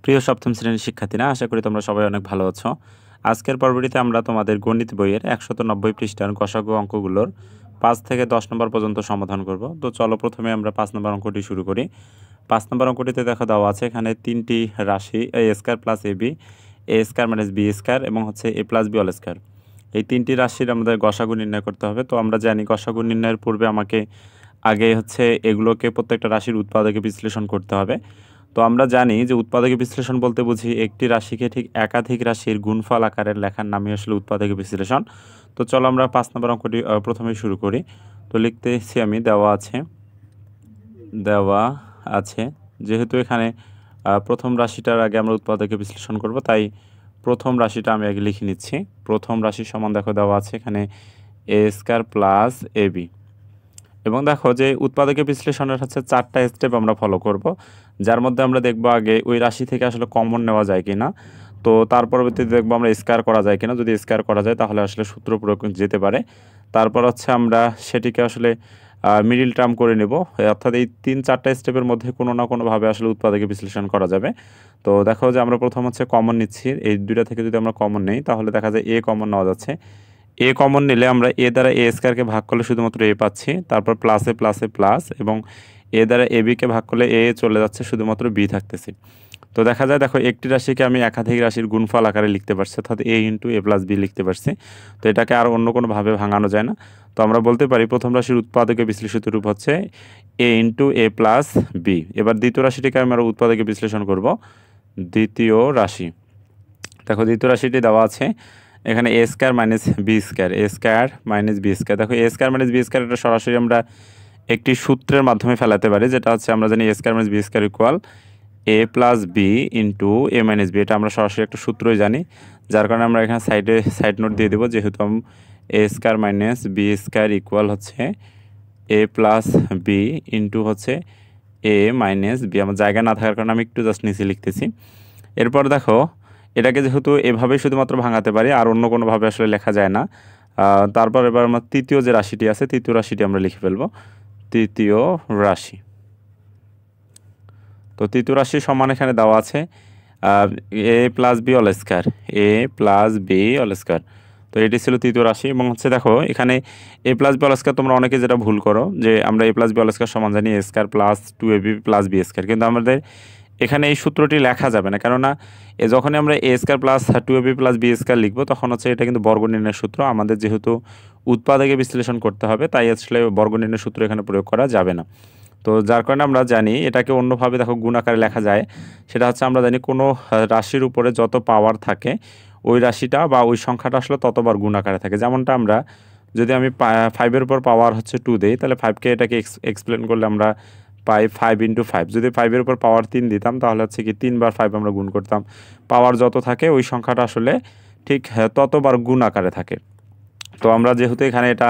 প্রিয় সপ্তম শ্রেণীর শিক্ষার্থীরা, আশা করি তোমরা সবাই অনেক ভালো আছো। আজকের পর্বটিতে আমরা তোমাদের গণিত বইয়ের ১৯০ পৃষ্ঠার গসাগু অঙ্কগুলোর ৫ থেকে ১০ নম্বর পর্যন্ত সমাধান করব। তো চলো প্রথমে আমরা ৫ নম্বর অঙ্কটি শুরু করি। ৫ নম্বর অঙ্কটিতে দেখা দেওয়া আছে এখানে ৩টি রাশি এ স্কয়ার প্লাস এবি, এ স্কয়ার মাইনাস বি স্কয়ার এবং হচ্ছে A plus B all square. এই ৩টি রাশির আমাদের গসাগু নির্ণয় করতে হবে। তো আমরা জানি গসাগু নির্ণয়ের পূর্বে আমাকে আগে হচ্ছে এগুলোকে প্রত্যেকটা রাশির উৎপাদকে বিশ্লেষণ করতে হবে। তো আমরা জানি যে উৎপাদকে বিশ্লেষণ বলতে বুঝি একটি রাশিকে ঠিক একাধিক রাশির গুণফল আকারে লেখার নামই আসলে উৎপাদকে বিশ্লেষণ। তো চলো আমরা ৫ নম্বর অঙ্কটি প্রথমেই শুরু করি। তো লিখতেছি আমি দেওয়া আছে যেহেতু এখানে প্রথম রাশিটার আগে আমরা উৎপাদকে বিশ্লেষণ করব, তাই প্রথম রাশিটা আমি আগে লিখে নিচ্ছি। প্রথম রাশির সমান দেখো দেওয়া আছে এখানে এ স্কয়ার প্লাস এবি। এবং দেখো যে উৎপাদকে বিশ্লেষণের হচ্ছে 4টা স্টেপ আমরা ফলো করব, যার মধ্যে আমরা দেখব আগে ওই রাশি থেকে আসলে কমন নেওয়া যায় কিনা। তো তার পরবর্তীতে দেখব আমরা স্কয়ার করা যায় কিনা। যদি স্কয়ার করা যায় তাহলে আসলে সূত্র প্রয়োগ যেতে পারে। তারপর হচ্ছে আমরা সেটিকে আসলে মিডিল টার্ম করে নেব, অর্থাৎ এই 3-4টা স্টেপের মধ্যে কোনো না কোনোভাবে আসলে উৎপাদকে বিশ্লেষণ করা যাবে। তো দেখো যে আমরা প্রথম হচ্ছে কমন নিচ্ছি, এই দুইটা থেকে যদি আমরা কমন নেই তাহলে দেখা যায় এ কমন নেওয়া যাচ্ছে। এ কমন নিলে আমরা এ দ্বারা এ স্কয়ারকে ভাগ করলে শুধুমাত্র এ পাচ্ছি, তারপর প্লাসে প্লাসে প্লাস, এবং এ দ্বারা এ বিকে ভাগ করলে এ চলে যাচ্ছে, শুধুমাত্র বি থাকতেছে। তো দেখা যায় দেখো একটি রাশিকে আমি একাধিক রাশির গুণফল আকারে লিখতে পারছি, অর্থাৎ এ ইন্টু এ প্লাস বি লিখতে পারছি। তো এটাকে আর অন্য কোনোভাবে ভাঙানো যায় না। তো আমরা বলতে পারি প্রথম রাশির উৎপাদকে বিশ্লেষিত রূপ হচ্ছে এ ইন্টু এ প্লাস বি। এবার দ্বিতীয় রাশিটিকে আমরা উৎপাদকে বিশ্লেষণ করব। দ্বিতীয় রাশি দেখো, দ্বিতীয় রাশিটি দেওয়া আছে এখানে এ স্কয়ার মাইনাস বি স্কয়ার, এ স্কয়ার মাইনাস বি স্কয়ার। দেখো এ স্কয়ার মাইনাস বি স্কয়ার এটা সরাসরি আমরা একটি সূত্রের মাধ্যমে ফেলাতে পারি, যেটা হচ্ছে আমরা জানি A square minus B square equal A plus B into A minus B. এটা আমরা সরাসরি একটা সূত্রই জানি, যার কারণে আমরা এখানে সাইড নোট দিয়ে দেবো, যেহেতু A square minus B square equal হচ্ছে এ প্লাস বি ইন্টু হচ্ছে এ মাইনাস বি। আমার জায়গা না থাকার কারণে আমি একটু জাস্ট নিচে লিখতেছি। এরপর দেখো এটাকে যেহেতু এভাবেই শুধুমাত্র ভাঙাতে পারি, আর অন্য কোনোভাবে আসলে লেখা যায় না। তারপর এবার আমার তৃতীয় যে রাশিটি আছে, তৃতীয় রাশিটি আমরা লিখে ফেলবো। তৃতীয় রাশি, তো তৃতীয় রাশি সমান এখানে দেওয়া আছে A plus B all square, A plus B all square. তো এটি ছিল তৃতীয় রাশি। এবং হচ্ছে দেখো এখানে A plus B all square তোমরা অনেকে যেটা ভুল করো, যে আমরা A plus B all square সমান জানি A square plus 2ab plus B square, কিন্তু আমাদের এখানে এই সূত্রটি লেখা যাবে না, কেননা যখনই আমরা A square plus 2ab plus B square লিখবো তখন হচ্ছে এটা কিন্তু বর্গ নির্ণয়ের সূত্র। আমাদের যেহেতু উৎপাদকে বিশ্লেষণ করতে হবে, তাই আসলে বর্গ নির্ণয়ের সূত্র এখানে প্রয়োগ করা যাবে না। তো যার কারণে আমরা জানি এটাকে অন্যভাবে দেখো গুণ আকারে লেখা যায়। সেটা হচ্ছে আমরা জানি কোনো রাশির উপরে যত পাওয়ার থাকে ওই রাশিটা বা ওই সংখ্যাটা আসলে ততবার গুণ আকারে থাকে। যেমনটা আমরা যদি আমি 5-এর উপর পাওয়ার হচ্ছে 2 দিই, তাহলে 5কে এটাকে এক্সপ্লেন করলে আমরা পাই 5 ইন্টু 5। যদি 5-এর উপর পাওয়ার 3 দিতাম তাহলে হচ্ছে কি 3 বার 5 আমরা গুণ করতাম। পাওয়ার যত থাকে ওই সংখ্যাটা আসলে ঠিক ততবার গুণ আকারে থাকে। তো আমরা যেহেতু এখানে এটা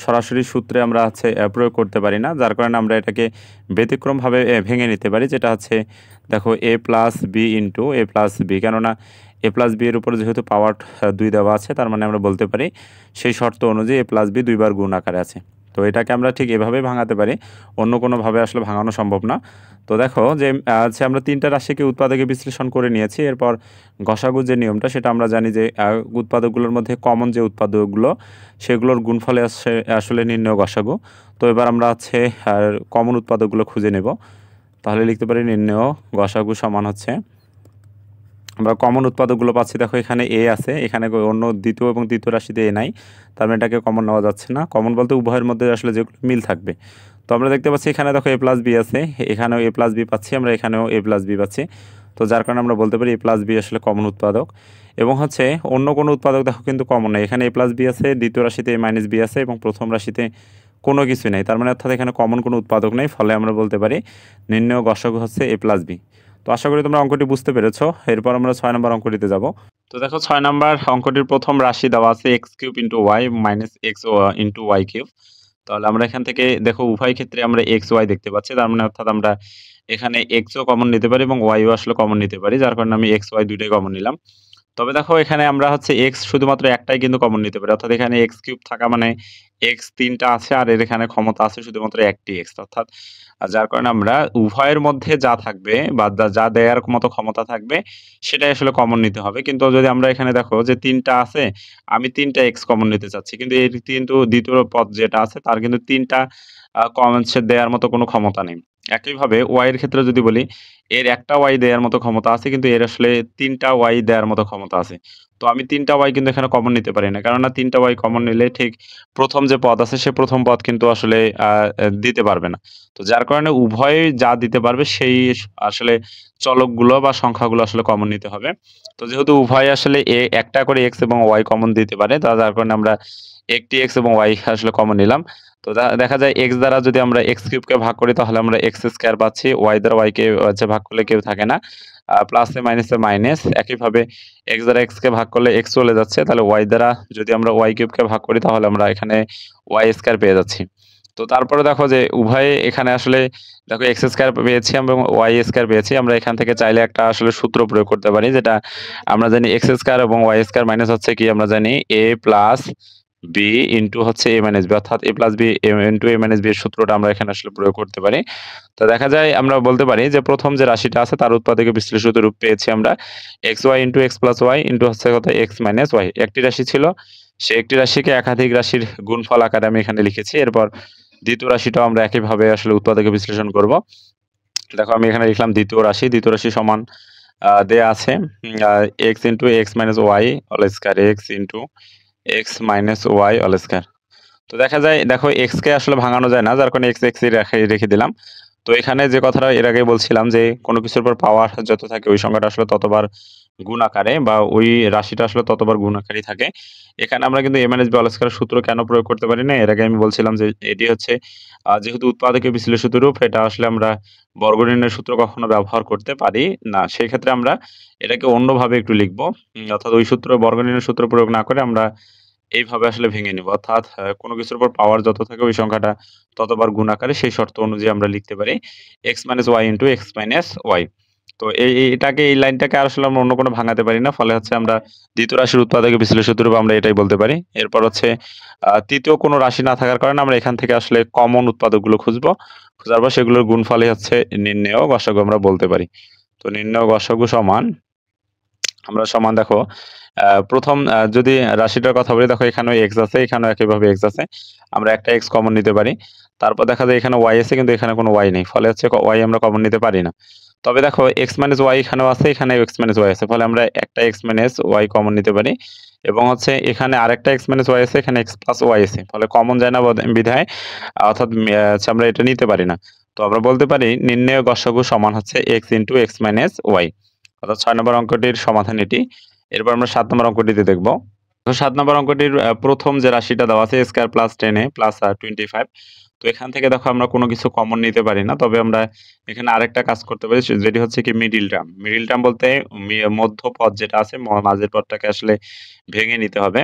সরাসরি সূত্রে আমরা হচ্ছে প্রয়োগ করতে পারি না, যার কারণে আমরা এটাকে ব্যতিক্রমভাবে ভেঙে নিতে পারি, যেটা হচ্ছে দেখো এ প্লাস বি ইন্টু এ প্লাস বি। কেননা এ প্লাস বি এর উপরে যেহেতু পাওয়ার 2 দেওয়া আছে, তার মানে আমরা বলতে পারি সেই শর্ত অনুযায়ী এ প্লাস বি 2 বার গুণ আকারে আছে। তো এটাকে আমরা ঠিক এভাবেই ভাঙাতে পারি, অন্য কোনোভাবে আসলে ভাঙানো সম্ভব না। তো দেখো যে হচ্ছে আমরা 3টা রাশিকে উৎপাদকে বিশ্লেষণ করে নিয়েছি। এরপর গসাগু যে নিয়মটা সেটা আমরা জানি যে উৎপাদকগুলোর মধ্যে কমন যে উৎপাদকগুলো সেগুলোর গুণফলে আসলে নির্ণয় গসাগু। তো এবার আমরা হচ্ছে কমন উৎপাদকগুলো খুঁজে নেব। তাহলে লিখতে পারি নির্ণয় গসাগু সমান হচ্ছে, আমরা কমন উৎপাদকগুলো পাচ্ছি। দেখো এখানে এ আছে, এখানে অন্য দ্বিতীয় এবং তৃতীয় রাশিতে এ নাই, তার মানে এটাকে কমন নেওয়া যাচ্ছে না। কমন বলতে উভয়ের মধ্যে আসলে যেগুলো মিল থাকবে। তো আমরা দেখতে পাচ্ছি এখানে দেখো এ প্লাস বি আছে, এখানেও এ প্লাস বি পাচ্ছি, আমরা এখানেও এ প্লাস বি পাচ্ছি। তো যার কারণে আমরা বলতে পারি এ প্লাস বি আসলে কমন উৎপাদক। এবং হচ্ছে অন্য কোনো উৎপাদক দেখো কিন্তু কমন নেই, এখানে এ প্লাস বি আছে, দ্বিতীয় রাশিতে এ মাইনাস বি আছে, এবং প্রথম রাশিতে কোনো কিছুই নেই। তার মানে অর্থাৎ এখানে কমন কোনো উৎপাদক নেই, ফলে আমরা বলতে পারি নির্ণয় গসাগু হচ্ছে এ প্লাস বি। তো আশা করি তোমরা অঙ্কটি বুঝতে পেরেছো। এরপর আমরা 6 নম্বর অঙ্কটিতে যাব। তো দেখো 6 নম্বর অঙ্কটির প্রথম রাশি দেওয়া আছে x cube into y minus x into y cube. তাহলে আমরা এখান থেকে দেখো উভয় ক্ষেত্রে আমরা এক্স ওয়াই দেখতে পাচ্ছি, তার মানে অর্থাৎ আমরা এখানে এক্সও কমন নিতে পারি এবং ওয়াইও আসলে কমন নিতে পারি, যার কারণে আমি এক্স ওয়াই দুইটাই কমন নিলাম। তবে দেখো এখানে আমরা হচ্ছে x শুধুমাত্র একটাই কিন্তু কমন নিতে পারি। অর্থাৎ এখানে x³ থাকা মানে x ৩ টা আছে আর এর এখানে ক্ষমতা আছে শুধুমাত্র একটি x। অর্থাৎ যার কারণে আমরা উভয়ের মধ্যে যা থাকবে বা যা দেয়ার মতো ক্ষমতা থাকবে সেটাই আসলে কমন নিতে হবে। কিন্তু যদি আমরা এখানে দেখো যে ৩ টা আছে, আমি ৩ টা x কমন নিতে চাচ্ছি। কিন্তু এর কিন্তু দ্বিতীয় পদ যেটা আছে তার কিন্তু ৩ টা কমন সে দেয়ার মতো কোনো ক্ষমতা নেই। একইভাবে y এর ক্ষেত্রে যদি বলি, এর একটা y দেয়ার মতো ক্ষমতা আছে কিন্তু এর আসলে ৩ টা y দেয়ার মতো ক্ষমতা আছে। তো আমি ৩ টা y কিন্তু এখানে কমন নিতে পারি না। কেননা ৩ টা y কমন নিলে ঠিক ১ম যে পদ আছে সে ১ম পদ কিন্তু আসলে আ এ দিতে পারবে না। তো যার কারণে উভয়েই যা দিতে পারবে সেই আসলে চলকগুলো বা সংখ্যাগুলো আসলে কমন নিতে হবে। তো যেহেতু উভয় আসলে একটা করে x এবং y কমন দিতে পারে, যার কারণে আমরা একটি x এবং y আসলে কমন নিলাম। তো দেখা যায় x দ্বারা যদি আমরা x³ কে ভাগ করি তাহলে আমরা x² পাচ্ছি। y দ্বারা y কে হচ্ছে ভাগ করলে কেউ থাকে না। প্লাসে মাইনাসে মাইনাস। একইভাবে x দ্বারা x কে ভাগ করলে x চলে যাচ্ছে। তাহলে y দ্বারা যদি আমরা y³ কে ভাগ করি তাহলে আমরা এখানে y² পেয়ে যাচ্ছি। তো তারপরে দেখো যে উভয়ে এখানে আসলে দেখো x² পেয়েছি এবং y² পেয়েছি। আমরা এখান থেকে চাইলে একটা আসলে সূত্র প্রয়োগ করতে পারি, যেটা আমরা জানি x² এবং y² মাইনাস হচ্ছে কি আমরা জানি a প্লাস b ইনটু হচ্ছে a মাইনাস b, অর্থাৎ a plus b into a minus b এর সূত্রটা আমরা এখানে আসলে প্রয়োগ করতে পারি। তো দেখা যায় আমরা বলতে পারি যে প্রথম যে রাশিটা আছে তার উৎপাদকে বিশ্লেষিত রূপ পেয়েছি আমরা xy into x plus y into হচ্ছে কত x মাইনাস y। একটি রাশি ছিল, সে একটি রাশিকে একাধিক রাশির গুণফল আকারে আমি এখানে লিখেছি। এরপর দ্বিতীয় রাশিটাও আমরা একইভাবে আসলে উৎপাদকে বিশ্লেষণ করব। দেখো আমি এখানে লিখলাম দ্বিতীয় রাশি সমান দেয়া আছে x into x minus y whole square, x into x minus y whole square. তো দেখা যায় দেখো x কে আসলে ভাঙানো যায় না, যার কারণে x ই রেখে দিলাম। তো এখানে যে কথাটা এর আগেই বলছিলাম যে কোনো কিছুর উপর পাওয়ার যত থাকে ওই সংখ্যাটা আসলে ততবার গুণ আকারে বা ওই রাশিটা আসলে ততবার গুণ আকারেই থাকে। এখানে আমরা কিন্তু a minus b whole square সূত্র কেন প্রয়োগ করতে পারি না? এর আগে আমি বলছিলাম যে এটি হচ্ছে যেহেতু উৎপাদকের বিশ্লেষিত রূপ, এটা আসলে আমরা বর্গনির্ণয়ের সূত্র কখনো ব্যবহার করতে পারি না। সেক্ষেত্রে আমরা এটাকে অন্যভাবে একটু লিখব। অর্থাৎ ওই সূত্র বর্গনির্ণয়ের সূত্র প্রয়োগ না করে আমরা এইভাবে আসলে ভেঙে নিব। অর্থাৎ কোনো কিছুর উপর পাওয়ার যত থাকে ওই সংখ্যাটা ততবার গুণ আকারে সেই শর্ত অনুযায়ী আমরা লিখতে পারি x minus y into x minus y। তো এটাকে এই লাইনটাকে আর আসলে আমরা অন্য কোনো ভাঙাতে পারি না। ফলে হচ্ছে আমরা দ্বিতীয় রাশির উৎপাদকে বিশ্লেষিত রূপে আমরা এটাই বলতে পারি। এরপর হচ্ছে তৃতীয় কোনো রাশি না থাকার কারণে আমরা এখান থেকে আসলে কমন উৎপাদকগুলো খুঁজবো। খোঁজার পর সেগুলোর গুণফলই হচ্ছে নির্ণেয় গসাগু আমরা বলতে পারি। তো নির্ণেয় গসাগু সমান আমরা সমান দেখো প্রথম যদি রাশিটার কথা বলি, দেখো এখানেও x আছে, এখানেও একইভাবে x আছে। আমরা একটা x কমন নিতে পারি। তারপর দেখা যায় এখানে y আছে কিন্তু এখানে কোনো y নেই। ফলে হচ্ছে y আমরা কমন নিতে পারি না। তবে দেখো x মাইনাস y এখানেও আছে, এখানেও x মাইনাস y আছে। ফলে আমরা একটা x মাইনাস y কমন নিতে পারি। এবং হচ্ছে এখানে আরেকটা x মাইনাস y আছে, এখানে x প্লাস y আছে। ফলে কমন যায় না বিধায় অর্থাৎ হচ্ছে আমরা এটা নিতে পারি না। তো আমরা বলতে পারি নির্ণেয় গসাগু সমান হচ্ছে x into x minus y। অর্থাৎ ৬ নম্বর অঙ্কটির সমাধান এটি। এরপর আমরা ৭ নম্বর অঙ্কটিতে দেখব। তো ৭ নম্বর অঙ্কটির প্রথম যে রাশিটা দেওয়া আছে স্কয়ার প্লাস 10a প্লাস 25। তো এখান থেকে দেখো আমরা কোনো কিছু কমন নিতে পারি না। তবে আমরা এখানে আরেকটা কাজ করতে পারি, যেটি হচ্ছে কি মিডল টার্ম। মিডল টার্ম বলতে মধ্য পদ যেটা আছে মাঝের পদটাকে আসলে ভেঙে নিতে হবে।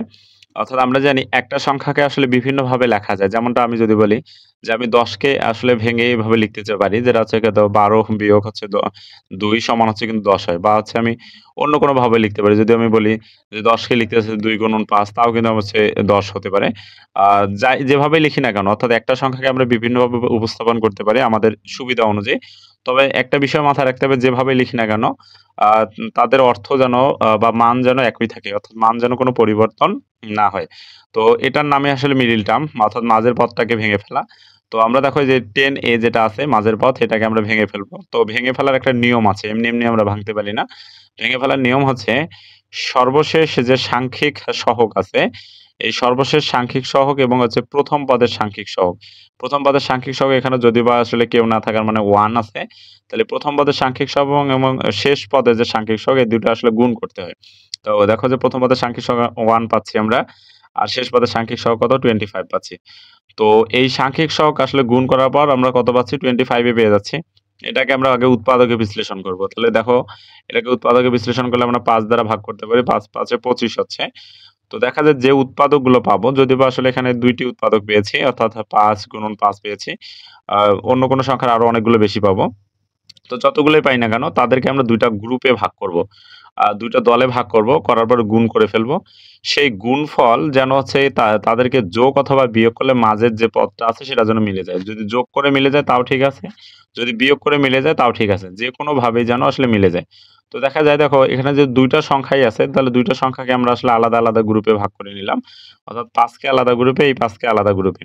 অর্থাৎ আমরা জানি একটা সংখ্যাকে আসলে বিভিন্নভাবে লেখা যায়। যেমনটা আমি যদি বলি যে আমি ১০ কে আসলে ভেঙে এভাবে লিখতে পারি, যেটা হচ্ছে ১২ বিয়োগ হচ্ছে ২ সমান হচ্ছে কিন্তু ১০ হয়। বা হচ্ছে আমি অন্য কোনোভাবে লিখতে পারি। যদি আমি বলি যে ১০ কে লিখতেছি ২ গুণন ৫, তাও কিন্তু হচ্ছে ১০ হতে পারে। আ যেভাবেই লিখি না কেন, অর্থাৎ একটা সংখ্যাকে আমরা বিভিন্নভাবে উপস্থাপন করতে পারি আমাদের সুবিধা অনুযায়ী। তবে একটা বিষয় মাথায় রাখতে হবে, যেভাবে লিখি না কেন আ তাদের অর্থ যেন বা মান যেন একই থাকে। অর্থাৎ মান যেন কোনো পরিবর্তন না হয়। তো এটার নামই আসলে মিডল টার্ম, অর্থাৎ মাঝের পদটাকে ভেঙে ফেলা। তো আমরা দেখো যে 10a যেটা আছে মাঝের পথ, এটাকে আমরা ভেঙে ফেলবো। তো ভেঙে ফেলার একটা নিয়ম আছে। এমনি আমরা ভাঙতে পারি না। ভেঙে ফেলার নিয়ম হচ্ছে সর্বশেষ যে সাংখ্যিক সহগ আছে, এই সর্বশেষ সাংখ্যিক সহগ এবং হচ্ছে প্রথম পদের সাংখ্যিক সহগ। প্রথম পদের সাংখ্যিক সহগ এখানে যদিবা আসলে কেউ না থাকার মানে 1 আছে। তাহলে প্রথম পদের সাংখ্যিক সহগ এবং শেষ পদের যে সাংখ্যিক সহগ, এই দুটো আসলে গুণ করতে হয়। তো দেখো যে প্রথম পদের সাংখ্যিক সহগ 1 পাচ্ছি আমরা। আর শেষ পদের সাংখ্যিক সহগ কত? 25 পাচ্ছি। তো এই সাংখ্যিক সহগ আসলে গুণ করার পর আমরা কত পাচ্ছি? 25 এ পেয়ে যাচ্ছি। এটাকে আমরা আগে উৎপাদকে বিশ্লেষণ করব। তাহলে দেখো এটাকে উৎপাদকে বিশ্লেষণ করলে আমরা ৫ দ্বারা ভাগ করতে পারি। ৫ ৫ এ ২৫ হচ্ছে। তো দেখা যায় যে উৎপাদকগুলো পাবো, যদিবা আসলে এখানে ২ টি উৎপাদক পেয়েছি, অর্থাৎ ৫ গুণন ৫ পেয়েছি। আ অন্য কোনো সংখ্যার আরো অনেকগুলো বেশি পাবো। তো যতগুলোই পাই না কেন তাদেরকে আমরা ২ টা গ্রুপে ভাগ করব। দুইটা দলে ভাগ করব, করার পর গুণ করে ফেলবো। সেই গুণফল যেন হচ্ছে তাদেরকে যোগ অথবা বিয়োগ করলে মাঝের যে পদটা আছে সেটা যেন মিলে যায়। যদি যোগ করে মিলে যায় তাও ঠিক আছে, যদি বিয়োগ করে মিলে যায় তাও ঠিক আছে। যেকোনোভাবেই যেন আসলে মিলে যায়। তো দেখা যায় দেখো এখানে যে ২ টা সংখ্যাই আছে, তাহলে ২ টা সংখ্যাকে আমরা আসলে আলাদা, আলাদা গ্রুপে ভাগ করে নিলাম। অর্থাৎ ৫ কে আলাদা গ্রুপে, এই ৫ কে আলাদা গ্রুপে।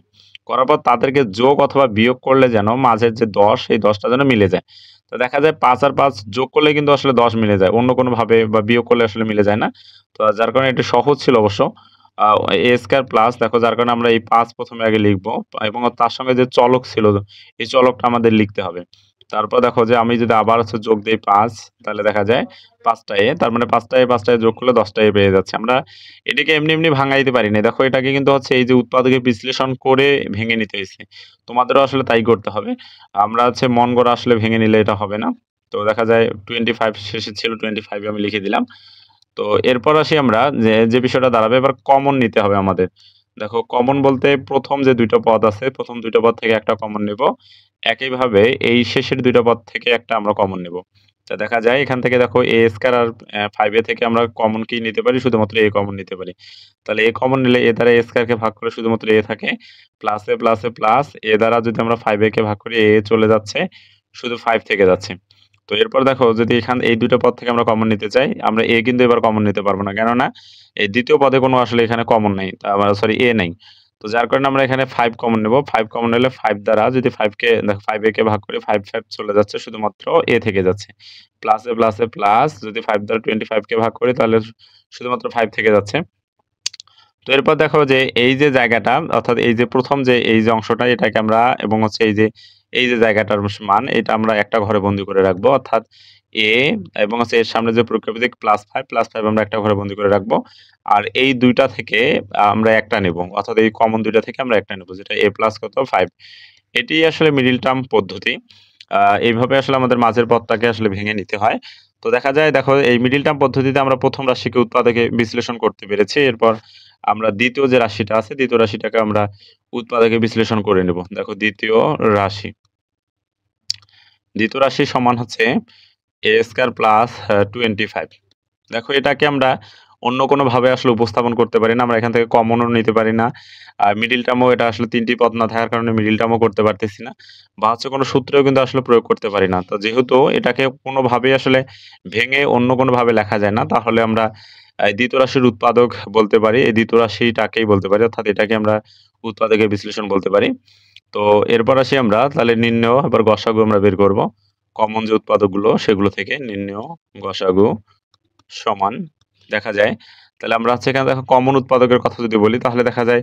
করার পর তাদেরকে যোগ অথবা বিয়োগ করলে যেন মাঝের যে ১০ এই ১০ টা যেন মিলে যায়। তো দেখা যায় ৫ আর ৫ যোগ করলে কিন্তু আসলে ১০ মিলে যায়। অন্য কোনোভাবে বা বিয়োগ করলে আসলে মিলে যায় না। তো যার কারণে এটা সহজ ছিল অবশ্য। আ a স্কয়ার প্লাস দেখো যার কারণে আমরা এই ৫ ১ম এ আগে লিখব এবং তার সঙ্গে যে চলক ছিল, এই চলকটা আমাদের লিখতে হবে। তারপর দেখো যে আমি যদি আবার হচ্ছে যোগ দেই ৫, তাহলে দেখা যায় ৫ টা a, তার মানে ৫ টা a ৫ টা a যোগ করলে ১০ টা a পেয়ে যাচ্ছে। আমরা এটাকে এমনি, এমনি ভাঙাইতে পারি নাই। দেখো এটাকে কিন্তু হচ্ছে এই যে উৎপাদকে বিশ্লেষণ করে ভেঙে নিতে হইছে। তোমাদেরও আসলে তাই করতে হবে। আমরা হচ্ছে মন গড়া আসলে ভেঙে নিলে এটা হবে না। তো দেখা যায় 25 শেষে ছিল 25 আমি লিখে দিলাম। তো এরপর আসি আমরা যে বিষয়টা দাঁড়াবে এবার কমন নিতে হবে আমাদের। দেখো কমন বলতে ১ম যে ২ টা পদ আছে, ১ম ২ টা পদ থেকে একটা কমন নেব। একইভাবে এই শেষের ২ টা পদ থেকে একটা আমরা কমন নেব। তো দেখা যায় এখান থেকে দেখো a স্কয়ার আর 5a থেকে আমরা কমন কি নিতে পারি? শুধুমাত্র a কমন নিতে পারি। তাহলে a কমন নিলে a দ্বারা a স্কয়ারকে ভাগ করে শুধুমাত্র a থাকে। প্লাসে, প্লাসে, প্লাস a দ্বারা যদি আমরা 5a কে ভাগ করি a চলে যাচ্ছে। শুধু 5 থেকে যাচ্ছে। তো এরপর দেখো যদি এই ২ টা পদ থেকে আমরা কমন নিতে চাই, আমরা a কিন্তু এবার কমন নিতে পারব না। কেননা এই ২য় পদে কোনো আসলে এখানে কমন নাই। সরি a নাই। তো যার কারণে আমরা এখানে 5 কমন নেব। 5 কমন নিলে 5 দ্বারা যদি 5 কে দেখো 5a কে ভাগ করি 5, 5 চলে যাচ্ছে শুধুমাত্র a থেকে যাচ্ছে। প্লাসে, প্লাসে, প্লাস যদি 5 দ্বারা 25 কে ভাগ করি তাহলে শুধুমাত্র 5 থেকে যাচ্ছে। তো এরপর দেখো যে এই যে জায়গাটা অর্থাৎ এই যে ১ম যে এই যে অংশটা এটাকে আমরা এবং হচ্ছে এই যে জায়গাটার মান এটা আমরা একটা ঘরে বন্দি করে রাখবো। অর্থাৎ a এবং হচ্ছে এর সামনে যে প্রক্ষেপদিক +5 আমরা একটা ঘরে বন্দি করে রাখবো। আর এই ২ টা থেকে আমরা একটা নেব। অর্থাৎ এই কমন ২ টা থেকে আমরা একটা নেব। যেটা a প্লাস কত 5। এটি আসলে মিডল টার্ম পদ্ধতি। আ এইভাবে আসলে আমাদের মাঝের পদটাকে আসলে ভেঙে নিতে হয়। তো দেখা যায় দেখো এই মিডল টার্ম পদ্ধতিতে আমরা ১ম রাশিকে উৎপাদকে বিশ্লেষণ করতে পেরেছি। এরপর আমরা ২য় যে রাশিটা আছে ২য় রাশিটাকে আমরা উৎপাদকে বিশ্লেষণ করে নেব। দেখো ২য় রাশি। ২য় রাশি সমান হচ্ছে a স্কয়ার প্লাস 25। দেখো এটাকে আমরা অন্য কোনোভাবে আসলে উপস্থাপন করতে পারি না। আমরা এখান থেকে কমনও নিতে পারি না। আর মিডল টার্মও এটা আসলে ৩ টি পদ না থাকার কারণে মিডল টার্মও করতে পারতেছি না। বা হচ্ছে কোনো সূত্রেও কিন্তু আসলে প্রয়োগ করতে পারি না। তো যেহেতু এটাকে কোনোভাবেই আসলে ভেঙে অন্য কোনোভাবে লেখা যায় না, তাহলে আমরা ২য় রাশির উৎপাদক বলতে পারি। এই ২য় রাশিটাকেই বলতে পারি। অর্থাৎ এটাকে আমরা উৎপাদকের বিশ্লেষণ বলতে পারি। তো এরপর আসি আমরা তাহলে নির্ণেয় এবার গসাগু আমরা বের করব। কমন যে উৎপাদকগুলো সেগুলো থেকে নির্ণেয় গসাগু সমান দেখা যায়। তাহলে আমরা হচ্ছে এখানে দেখো কমন উৎপাদকের কথা যদি বলি তাহলে দেখা যায়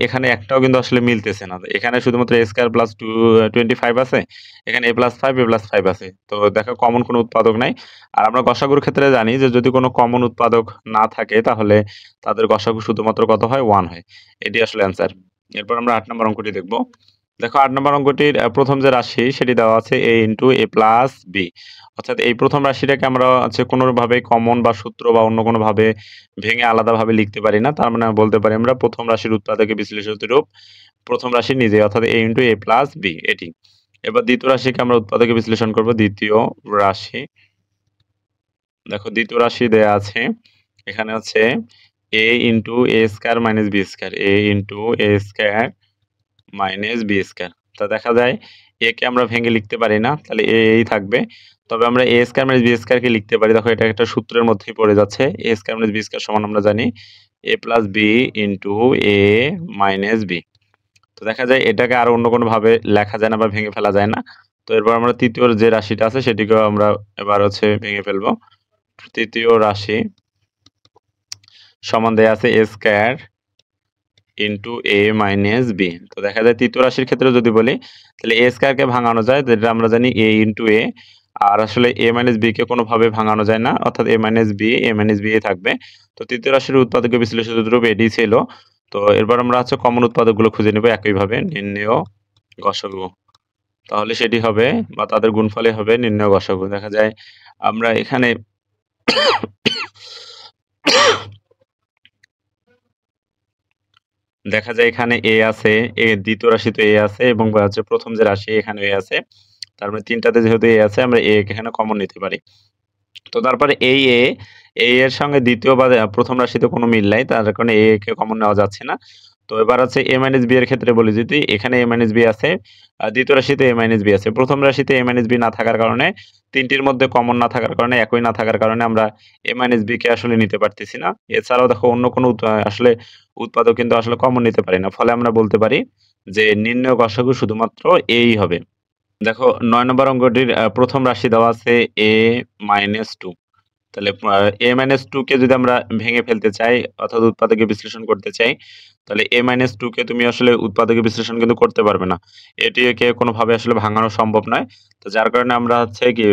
এখানে একটাও কিন্তু আসলে মিলতেছে না। এখানে শুধুমাত্র a স্কয়ার প্লাস 25 আছে। এখানে a প্লাস 5 আছে। তো দেখো কমন কোনো উৎপাদক নাই। আর আমরা গসাগুর ক্ষেত্রে জানি যে যদি কোনো কমন উৎপাদক না থাকে তাহলে তাদের গসাগু শুধুমাত্র কত হয়? 1 হয়। এটি আসলে অ্যান্সার। এরপর আমরা ৮ নম্বর অঙ্কটি দেখব। দেখো ৮ নম্বর অঙ্কটির ১ম যে রাশি সেটি দেওয়া আছে a into a plus b। অর্থাৎ এই ১ম রাশিটাকে আমরা হচ্ছে কোনোভাবে কমন বা সূত্র বা অন্য কোনোভাবে ভেঙে আলাদাভাবে লিখতে পারি না। তার মানে বলতে পারি আমরা ১ম রাশির উৎপাদকের বিশ্লেষিত রূপ ১ম রাশি নিজেই অর্থাৎ a into a plus b এটি। এবার ২য় রাশিকে আমরা উৎপাদকে বিশ্লেষণ করব। ২য় রাশি। দেখো ২য় রাশি দেয়া আছে। এখানে হচ্ছে a into a square minus b square. a into a square minus b square. তো দেখা যায় a কে আমরা ভেঙে লিখতে পারি না। তাহলে এই থাকবে। তবে আমরা a square minus b square কে লিখতে পারি। দেখো এটা একটা সূত্রের মধ্যেই পড়ে যাচ্ছে। a square minus b square সমান আমরা জানি a plus b into a minus b। তো দেখা যায় এটাকে আর অন্য কোনোভাবে লেখা যায় না বা ভেঙে ফেলা যায় না। তো এরপর আমরা ৩য় যে রাশিটা আছে সেটিকেও আমরা এবার হচ্ছে ভেঙে ফেলবো। ৩য় রাশি সমান দেয়া আছে a square into a minus b। তো দেখা যায় ৩য় রাশির ক্ষেত্রে যদি বলি তাহলে a স্কয়ারকে ভাঙানো যায় যেটা আমরা জানি a ইনটু a। আর আসলে a মাইনাস b কে কোনোভাবে ভাঙানো যায় না। অর্থাৎ a মাইনাস b থাকবে। তো ৩য় রাশির উৎপাদকের বিশ্লেষিত রূপ এটি ছিল। তো এরপর আমরা হচ্ছে কমন উৎপাদকগুলো খুঁজে নেব একইভাবে নির্ণেয় গসাগু। তাহলে সেটি হবে বা তাদের গুণফলই হবে নির্ণেয় গসাগু। দেখা যায় আমরা এখানে দেখা যায় এখানে a আছে, ২য় রাশিতে a আছে এবং হচ্ছে ১ম যে রাশি এখানে a আছে। তার মানে ৩ টাতে যেহেতু a আছে আমরা a কে এখানে কমন নিতে পারি। তো তারপরে এই এর সঙ্গে দ্বিতীয় বা প্রথম রাশিতে কোনো মিল নাই। তার কারণে কে কমন নেওয়া যাচ্ছে না। তো এবার আছে a - b এর ক্ষেত্রে বলি যদি এখানে a - b আছে, দ্বিতীয় রাশিতে a - b আছে। প্রথম রাশিতে a - b না থাকার কারণে ৩ টির মধ্যে কমন না থাকার কারণে, একই না থাকার কারণে আমরা a - b কে আসলে নিতে পারতেছি না। এছাড়াও দেখো অন্য কোনো আসলে উৎপাদক কিন্তু আসলে কমন নিতে পারি না। ফলে আমরা বলতে পারি যে নির্ণয় গসাগু শুধুমাত্র এই হবে। দেখো ৯ নম্বর অঙ্কটির প্রথম রাশি দেওয়া আছে a - 2। তাহলে a - 2 কে যদি আমরা ভেঙে ফেলতে চাই অর্থাৎ উৎপাদকে বিশ্লেষণ করতে চাই, তাহলে a - 2 কে তুমি আসলে উৎপাদকে বিশ্লেষণ কিন্তু করতে পারবে না। এটিকে কোনোভাবে আসলে ভাঙানো সম্ভব নয়। তো যার কারণে আমরা হচ্ছে কি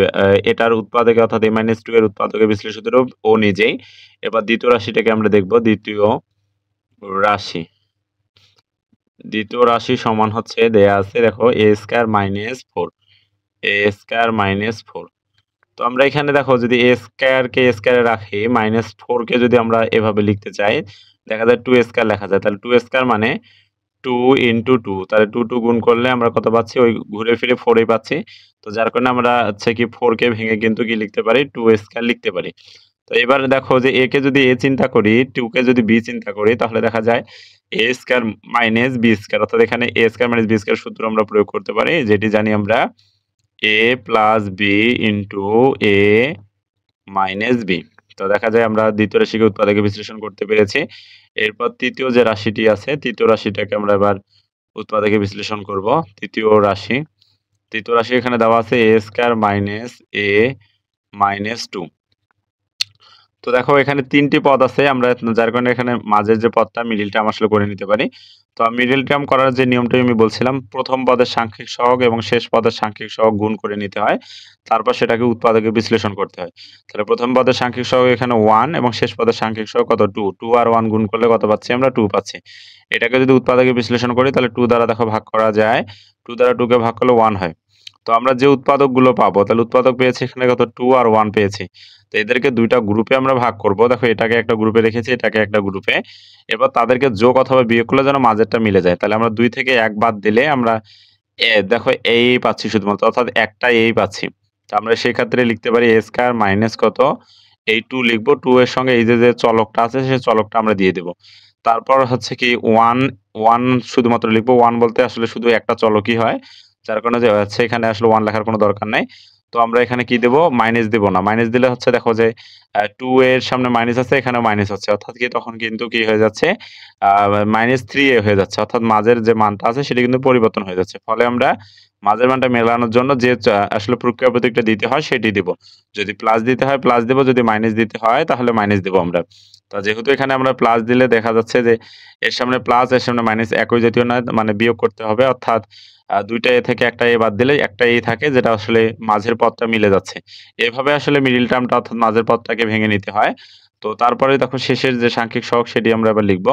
এটার উৎপাদকে অর্থাৎ a - 2 এর উৎপাদকে বিশ্লেষিত রূপ ও নিজেই। এবার দ্বিতীয় রাশিটাকে আমরা দেখব। রাশি দ্বিতীয় রাশি সমান হচ্ছে দেয়া আছে দেখো a² - 4 তো আমরা এখানে দেখো যদি কে স্কয়ারে রাখি -4 কে যদি আমরা এভাবে লিখতে চাই, দেখা যায় 2 স্কয়ার লেখা যায়। তাহলে 2 স্কয়ার মানে 2 ইনটু 2, তাহলে 2 গুণ করলে আমরা কত পাচ্ছি? ওই ঘুরে ফিরে 4 ই পাচ্ছি। তো যার কারণে আমরা হচ্ছে কি 4 কে ভেঙে কিন্তু কি লিখতে পারি? 2 স্কয়ার লিখতে পারি। তো এবার দেখো যে কে যদি চিন্তা করি, 2 কে যদি চিন্তা করি, তাহলে দেখা যায় a square minus b square, অর্থাৎ এখানে a square minus b square সূত্র আমরা প্রয়োগ করতে পারি, যেটি জানি আমরা a plus b into a minus b। তো দেখা যায় আমরা দ্বিতীয় রাশিকে উৎপাদকে বিশ্লেষণ করতে পেরেছি। এরপর তৃতীয় যে রাশিটি আছে, তৃতীয় রাশিটাকে আমরা এবার উৎপাদকে বিশ্লেষণ করব। তৃতীয় রাশি এখানে দেওয়া আছে a square minus a minus 2। তো দেখো এখানে ৩ টি পদ আছে, আমরা যার কারণে এখানে মাঝের যে পদটা মিডল টার্ম আসলে করে নিতে পারি। তো মিডল টার্ম করার যে নিয়মটা আমি বলছিলাম, প্রথম পদের সাংখ্যিক সহগ এবং শেষ পদের সাংখ্যিক সহগ গুণ করে নিতে হয়। তারপর সেটাকে উৎপাদকে বিশ্লেষণ করতে হয়। তাহলে প্রথম পদের সাংখ্যিক সহগ এখানে 1 এবং শেষ পদের সাংখ্যিক সহগ কত? 2। 2 আর 1 গুণ করলে কত পাচ্ছি? আমরা 2 পাচ্ছি। এটাকে যদি উৎপাদকে বিশ্লেষণ করি তাহলে 2 দ্বারা দেখো ভাগ করা যায়। 2 দ্বারা 2 কে ভাগ করলে 1 হয়। তো আমরা যে উৎপাদকগুলো পাবো, তাহলে উৎপাদক পেয়েছি এখানে কত? 2 আর 1 পেয়েছি। তো এদেরকে ২ টা গ্রুপে আমরা ভাগ করব। দেখো এটাকে একটা গ্রুপে রেখেছি, এটাকে একটা গ্রুপে। এবার তাদেরকে যোগ অথবা বিয়োগ করলে যেন মাঝেরটা মিলে যায়। তাহলে আমরা ২ থেকে ১ বাদ দিলে আমরা দেখো এই পাচ্ছি শুধুমাত্র, অর্থাৎ একটা এই পাচ্ছি। তো আমরা সেক্ষেত্রে লিখতে পারি a স্কয়ার মাইনাস কত? এই 2 লিখব। 2 এর সঙ্গে এই যে চলকটা আছে সেই চলকটা আমরা দিয়ে দেব। তারপর হচ্ছে কি 1 শুধুমাত্র লিখব। 1 বলতে আসলে শুধু একটা চলকই হয়। যার কারণে যে হচ্ছে এখানে আসলে 1 লেখার কোনো দরকার নাই। তো আমরা এখানে কি দেব? মাইনাস দেব না। মাইনাস দিলে হচ্ছে দেখো যে 2 এর সামনে মাইনাস আছে, এখানেও মাইনাস হচ্ছে। অর্থাৎ কি তখন কিন্তু কি হয়ে যাচ্ছে? আ -3a হয়ে যাচ্ছে। অর্থাৎ মাঝের যে মানটা আছে সেটা কিন্তু পরিবর্তন হয়ে যাচ্ছে। ফলে আমরা মাঝের মানটা মেলানোর জন্য যে আসলে প্রক্রিয়া প্রতীকটা দিতে হয় সেটি দিব। যদি প্লাস দিতে হয় প্লাস দেব, যদি মাইনাস দিতে হয় তাহলে মাইনাস দেব আমরা। তো যেহেতু এখানে আমরা প্লাস দিলে দেখা যাচ্ছে যে এর সামনে প্লাস এর সামনে মাইনাস একই জাতীয় নয়, মানে বিয়োগ করতে হবে। অর্থাৎ ২ টা a থেকে একটা a বাদ দিলে একটা a থাকে, যেটা আসলে মাঝের পদটা মিলে যাচ্ছে। এভাবে আসলে মিডল টার্মটা অর্থাৎ মাঝের পদটাকে ভেঙে নিতে হয়। তো তারপরে দেখো শেষের যে সাংখ্যিক সহগ সেটি আমরা এবার লিখব।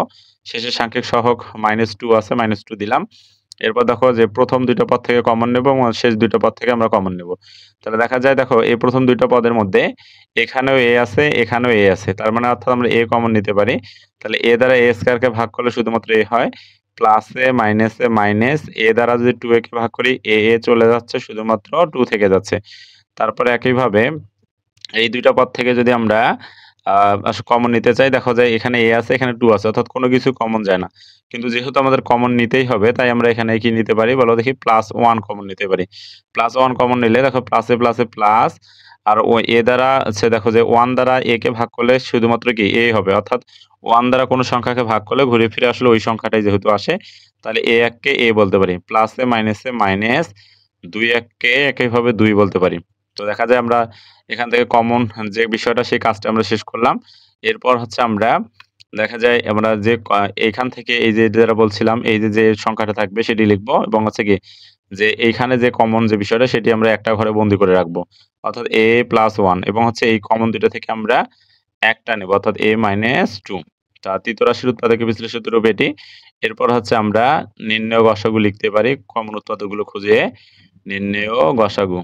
শেষের সাংখ্যিক সহগ -2 আছে, -2 দিলাম। এরপর দেখো যে প্রথম ২ টা পদ থেকে কমন নেব এবং শেষ ২ টা পদ থেকে আমরা কমন নেব। তাহলে দেখা যায় দেখো এই প্রথম ২ টা পদের মধ্যে এখানেও a আছে, এখানেও a আছে। তার মানে অর্থাৎ আমরা a কমন নিতে পারি। তাহলে a দ্বারা a স্কয়ারকে ভাগ করলে শুধুমাত্র a হয়। প্লাসে, মাইনাসে, মাইনাস a দ্বারা যদি 2a কে ভাগ করি a চলে যাচ্ছে, শুধুমাত্র 2 থেকে যাচ্ছে। তারপরে একইভাবে এই ২ টা পদ থেকে যদি আমরা কমন নিতে চাই, দেখা যায় এখানে a আছে, এখানে 2 আছে। অর্থাৎ কোনো কিছু কমন যায় না। কিন্তু যেহেতু আমাদের কমন নিতেই হবে, তাই আমরা এখানে কি নিতে পারি বলো দেখি? +1 কমন নিতে পারি। +1 কমন নিলে দেখো প্লাসে, প্লাসে প্লাস, আর a দ্বারা হচ্ছে দেখো যে 1 দ্বারা a কে ভাগ করলে শুধুমাত্র কি a হবে। অর্থাৎ 1 দ্বারা কোনো সংখ্যাকে ভাগ করলে ঘুরে ফিরে আসলে ওই সংখ্যাটাই যেহেতু আসে, তাহলে a1 কে a বলতে পারি। প্লাসে, মাইনাসে মাইনাস, 2 কে একইভাবে 2 বলতে পারি। তো দেখা যায় আমরা এখান থেকে কমন যে বিষয়টা সেই কাজটা আমরা শেষ করলাম। এরপর হচ্ছে আমরা দেখা যায় আমরা যে এইখান থেকে এই যে যেটা বলছিলাম, এই যে সংখ্যাটা থাকবে সেটি লিখব এবং হচ্ছে কি যে এইখানে যে কমন যে বিষয়টা সেটি আমরা একটা ঘরে বন্দি করে রাখবো। অর্থাৎ a+1 এবং হচ্ছে এই কমন ২ টা থেকে আমরা একটা নেব, অর্থাৎ a-2। তা তৃতীয় রাশির উৎপাদকে বিশ্লেষিত রূপ এটি। এরপর হচ্ছে আমরা নির্ণেয় গসাগু লিখতে পারি। কমন উৎপাদকগুলো খুঁজে নির্ণেয় গসাগু।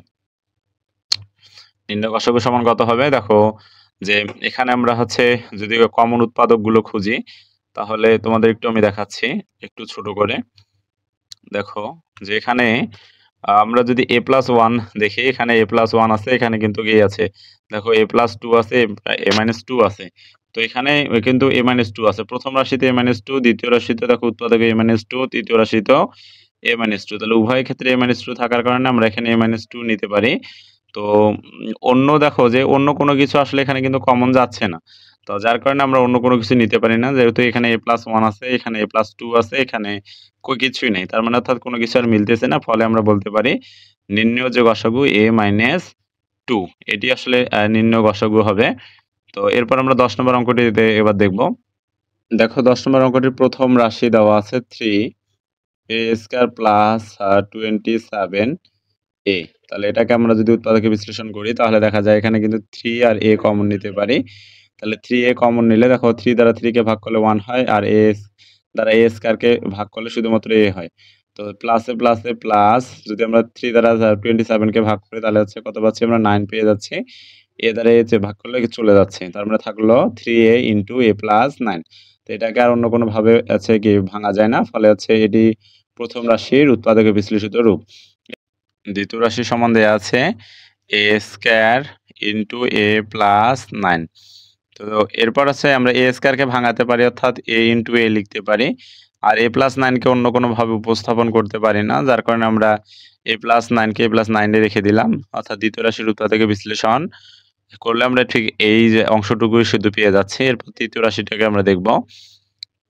নির্ণয় গসাগু সমান কত হবে? দেখো যে এখানে আমরা হচ্ছে যদি কমন উৎপাদকগুলো খুঁজি, তাহলে তোমাদের একটু আমি দেখাচ্ছি একটু ছোট করে। দেখো যে এখানে আমরা যদি a+1 দেখি, এখানে a+1 আছে, এখানে কিন্তু কি আছে? দেখো a+2 আছে, a-2 আছে। তো এখানে কিন্তু a-2 আছে। প্রথম রাশিতে a-2, দ্বিতীয় রাশিতে দেখো উৎপাদকে a-2, তৃতীয় রাশিতেও a-2। তাহলে উভয় ক্ষেত্রে a-2 থাকার কারণে আমরা এখানে a-2 নিতে পারি। তো অন্য দেখো যে অন্য কোনো কিছু আসলে এখানে কিন্তু কমন যাচ্ছে না। তো যার কারণে আমরা অন্য কোনো কিছু নিতে পারি না। যেহেতু এখানে a+1 আছে, এখানে a+2 আছে, এখানে কিছুই নেই। তার মানে অর্থাৎ কোনো কিছু আর মিলতেছে না। ফলে আমরা বলতে পারি নির্ণেয় যে গসাগু a-2 এটি আসলে নির্ণেয় গসাগু হবে। তো এরপর আমরা ১০ নম্বর অঙ্কটি এবার দেখব। দেখো ১০ নম্বর অঙ্কটির প্রথম রাশি দেওয়া আছে 3a² প্লাস 27a। তাহলে এটাকে আমরা যদি উৎপাদকে বিশ্লেষণ করি তাহলে দেখা যায় এখানে কিন্তু 3 আর a কমন নিতে পারি। তাহলে 3a কমন নিলে দেখো 3 দ্বারা 3 কে ভাগ করলে 1 হয়, আর a দ্বারা a² কে ভাগ করলে শুধুমাত্র a হয়। তো প্লাসে প্লাসে প্লাস, যদি আমরা 3 দ্বারা 27 কে ভাগ করি তাহলে হচ্ছে কত পাচ্ছি আমরা? 9 পেয়ে যাচ্ছি। a দ্বারা a যে ভাগ করলে চলে যাচ্ছে। তার মানে থাকলো 3a * a + 9। তো এটাকে আর অন্য কোনোভাবে আছে কি ভাঙা যায় না। ফলে হচ্ছে এটি প্রথম রাশির উৎপাদকে বিশ্লেষিত রূপ। দ্বিতীয় রাশি সমান দেয়া আছে a² * a + 9। তো এরপর আছে আমরা a² কে ভাঙাতে পারি, অর্থাৎ a * a লিখতে পারি। আর a + 9 কে অন্য কোনোভাবে উপস্থাপন করতে পারি না। যার কারণে আমরা a + 9 কে a + 9 এ রেখে দিলাম। অর্থাৎ দ্বিতীয় রাশির উৎপাদকে বিশ্লেষণ করলে আমরা ঠিক এই যে অংশটুকুই শুধু পেয়ে যাচ্ছি। এরপর তৃতীয় রাশিটাকে আমরা দেখব।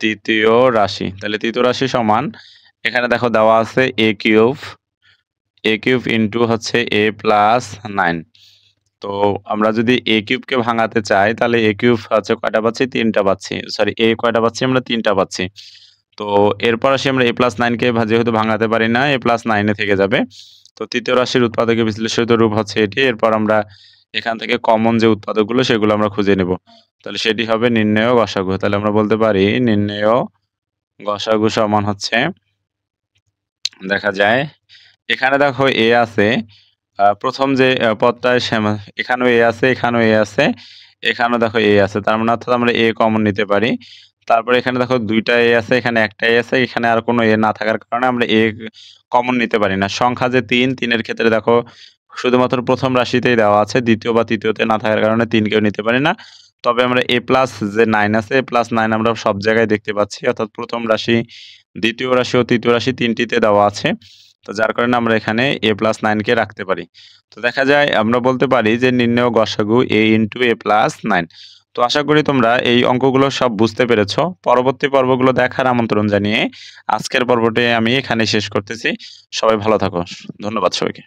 তৃতীয় রাশি। তাহলে তৃতীয় রাশি সমান, এখানে দেখো দেওয়া আছে a³ হচ্ছে a + 9। তো আমরা যদি a³ কে ভাঙাতে চাই তাহলে a³ হচ্ছে কয়টা পাচ্ছি? 3 টা পাচ্ছি। সরি, a কয়টা পাচ্ছি আমরা? 3 টা পাচ্ছি। তো এরপর আসি আমরা a + 9 কে যেহেতু ভাঙাতে পারি না, a + 9 এ থেকে যাবে। তো তৃতীয় রাশির উৎপাদকে বিশ্লেষিত রূপ হচ্ছে এটি। এরপর আমরা এখান থেকে কমন যে উৎপাদকগুলো সেগুলো আমরা খুঁজে নেব। তাহলে সেটি হবে নির্ণেয় গসাগু। তাহলে আমরা বলতে পারি নির্ণেয় গসাগু সমান হচ্ছে, দেখা যায় এখানে দেখো a আছে, প্রথম যে পদটায় এখানেও a আছে, এখানেও a আছে, এখানেও দেখো a আছে। তার মানে অর্থাৎ আমরা a কমন নিতে পারি। তারপরে এখানে দেখো ২ টা a আছে, এখানে ১ টা a আছে, এখানে আর কোনো a না থাকার কারণে আমরা a কমন নিতে পারি না। সংখ্যা যে ৩, ৩ এর ক্ষেত্রে দেখো শুধুমাত্র প্রথম রাশিতেই দেওয়া আছে, দ্বিতীয় বা তৃতীয়তে না থাকার কারণে ৩ কেও নিতে পারি না। তবে আমরা a+ যে 9 আছে, a+9 আমরা সব জায়গায় দেখতে পাচ্ছি। অর্থাৎ প্রথম রাশি, দ্বিতীয় রাশি ও তৃতীয় রাশি ৩ টিতে দেওয়া আছে। তো যার কারণে আমরা এখানে a + 9 কে রাখতে পারি। তো দেখা যায় আমরা বলতে পারি যে নির্ণেয় গসাগু a * a + 9। তো আশা করি তোমরা এই অঙ্কগুলো সব বুঝতে পেরেছো। পরবর্তী পর্বগুলো দেখার আমন্ত্রণ জানিয়ে আজকের পর্বটি আমি এখানেই শেষ করতেছি। সবাই ভালো থাকো। ধন্যবাদ সবাইকে।